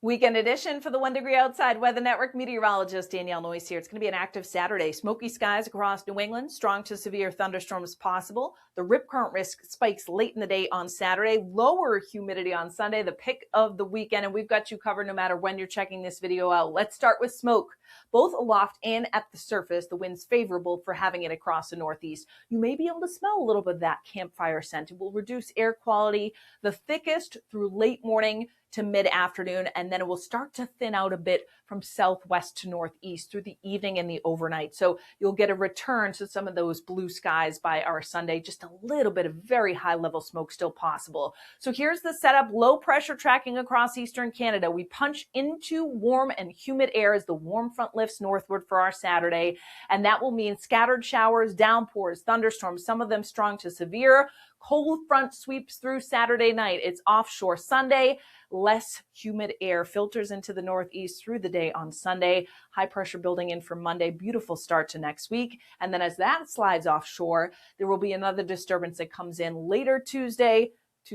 Weekend edition for the 1 Degree Outside Weather Network. Meteorologist Danielle Noyes here. It's going to be an active Saturday. Smoky skies across New England. Strong to severe thunderstorms possible. The rip current risk spikes late in the day on Saturday. Lower humidity on Sunday, the pick of the weekend. And we've got you covered no matter when you're checking this video out. Let's start with smoke. Both aloft and at the surface, the wind's favorable for having it across the Northeast. You may be able to smell a little bit of that campfire scent. It will reduce air quality the thickest through late morning to mid-afternoon, and then it will start to thin out a bit from southwest to northeast through the evening and the overnight. So you'll get a return to some of those blue skies by our Sunday, just a little bit of very high level smoke still possible. So here's the setup. Low pressure tracking across eastern Canada. We punch into warm and humid air as the warm front lifts northward for our Saturday, and that will mean scattered showers, downpours, thunderstorms, some of them strong to severe. Cold front sweeps through Saturday night. It's offshore Sunday. Less humid air filters into the northeast through the day on Sunday. High pressure building in for Monday. Beautiful start to next week. And then as that slides offshore, there will be another disturbance that comes in later Tuesday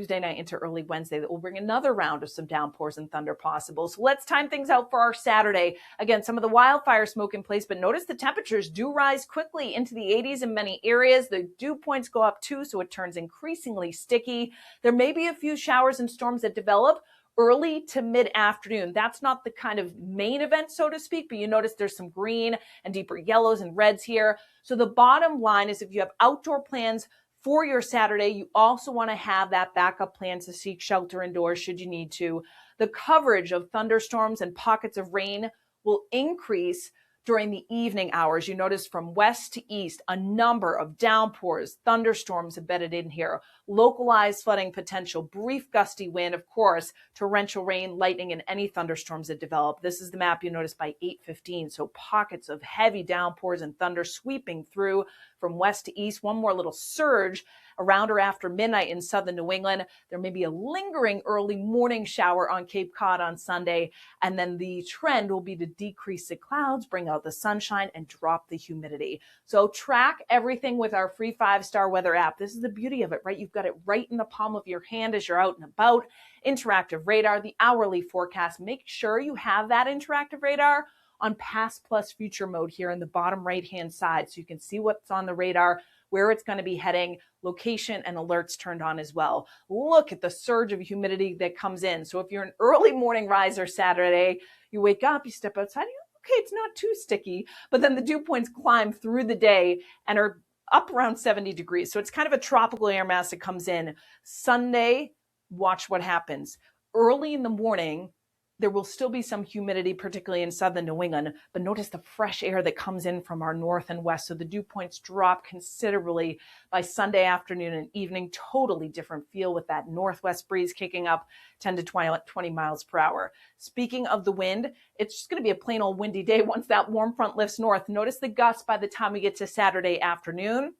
night into early Wednesday that will bring another round of some downpours and thunder possible. So let's time things out for our Saturday. Again, some of the wildfire smoke in place, but notice the temperatures do rise quickly into the 80s in many areas. The dew points go up too, so it turns increasingly sticky. There may be a few showers and storms that develop early to mid-afternoon. That's not the kind of main event, so to speak, but you notice there's some green and deeper yellows and reds here. So the bottom line is if you have outdoor plans for your Saturday, you also want to have that backup plan to seek shelter indoors should you need to. The coverage of thunderstorms and pockets of rain will increase during the evening hours. You notice from west to east, a number of downpours, thunderstorms embedded in here, localized flooding potential, brief gusty wind, of course, torrential rain, lightning, and any thunderstorms that develop. This is the map you notice by 8:15. So pockets of heavy downpours and thunder sweeping through from west to east. One more little surge around or after midnight in southern New England. There may be a lingering early morning shower on Cape Cod on Sunday, and then the trend will be to decrease the clouds, bring out the sunshine, and drop the humidity. So track everything with our free 5-star weather app. This is the beauty of it, right? You've got it right in the palm of your hand as you're out and about. Interactive radar, the hourly forecast. Make sure you have that interactive radar on past plus future mode here in the bottom right-hand side so you can see what's on the radar, where it's going to be heading, location and alerts turned on as well. Look at the surge of humidity that comes in. So if you're an early morning riser Saturday, you wake up, you step outside, okay, it's not too sticky, but then the dew points climb through the day and are up around 70 degrees. So it's kind of a tropical air mass that comes in. Sunday, watch what happens. Early in the morning, there will still be some humidity, particularly in southern New England, but notice the fresh air that comes in from our north and west. So the dew points drop considerably by Sunday afternoon and evening. Totally different feel with that northwest breeze kicking up 10 to 20 miles per hour. Speaking of the wind, it's just going to be a plain old windy day once that warm front lifts north. Notice the gusts by the time we get to Saturday afternoon.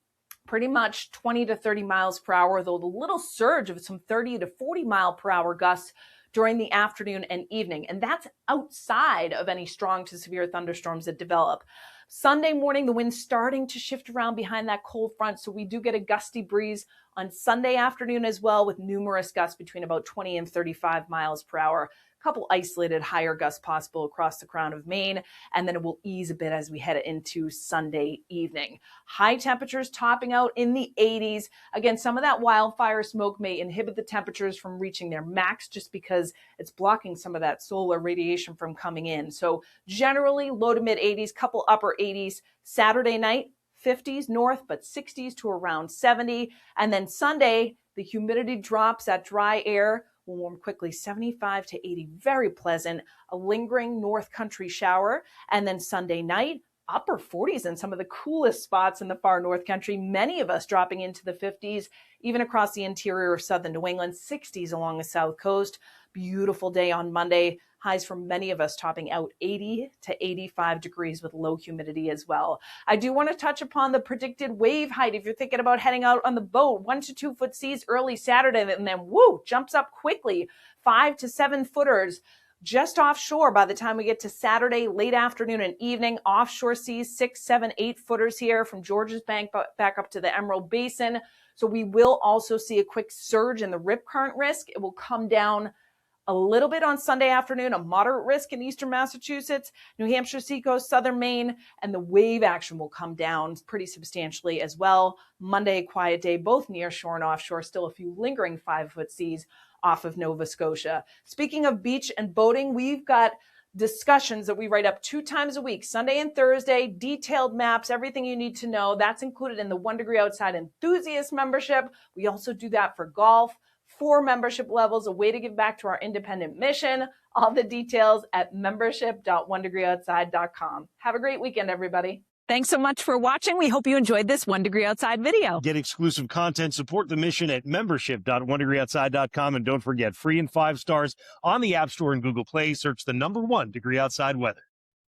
Pretty much 20 to 30 miles per hour, though the little surge of some 30 to 40 mile per hour gusts during the afternoon and evening. And that's outside of any strong to severe thunderstorms that develop. Sunday morning, the wind's starting to shift around behind that cold front. So we do get a gusty breeze on Sunday afternoon as well, with numerous gusts between about 20 and 35 miles per hour. A couple isolated higher gusts possible across the Crown of Maine, and then it will ease a bit as we head into Sunday evening. High temperatures topping out in the 80s. Again, some of that wildfire smoke may inhibit the temperatures from reaching their max just because it's blocking some of that solar radiation from coming in. So generally low to mid 80s, couple upper 80s. Saturday night, 50s north, but 60s to around 70. And then Sunday, the humidity drops, that dry air will warm quickly, 75 to 80, very pleasant, a lingering north country shower. And then Sunday night, upper 40s in some of the coolest spots in the far north country, many of us dropping into the 50s, even across the interior of southern New England, 60s along the south coast. Beautiful day on Monday. Highs for many of us topping out 80 to 85 degrees with low humidity as well. I do want to touch upon the predicted wave height. If you're thinking about heading out on the boat, 1 to 2 foot seas early Saturday, and then jumps up quickly, 5 to 7 footers just offshore by the time we get to Saturday, late afternoon and evening. Offshore seas, 6, 7, 8 footers here from Georges Bank back up to the Emerald Basin. So we will also see a quick surge in the rip current risk. It will come down A little bit on Sunday afternoon, a moderate risk in eastern Massachusetts, New Hampshire seacoast, southern Maine, and the wave action will come down pretty substantially as well. Monday, quiet day, both near shore and offshore, still a few lingering 5-foot seas off of Nova Scotia. Speaking of beach and boating, we've got discussions that we write up 2 times a week, Sunday and Thursday, detailed maps, everything you need to know. That's included in the 1 Degree Outside Enthusiast membership. We also do that for golf. 4 membership levels, a way to give back to our independent mission. All the details at membership.onedegreeoutside.com. Have a great weekend, everybody. Thanks so much for watching. We hope you enjoyed this 1 Degree Outside video. Get exclusive content, support the mission at membership.onedegreeoutside.com. And don't forget, free and 5 stars on the App Store and Google Play. Search the number 1 Degree Outside weather.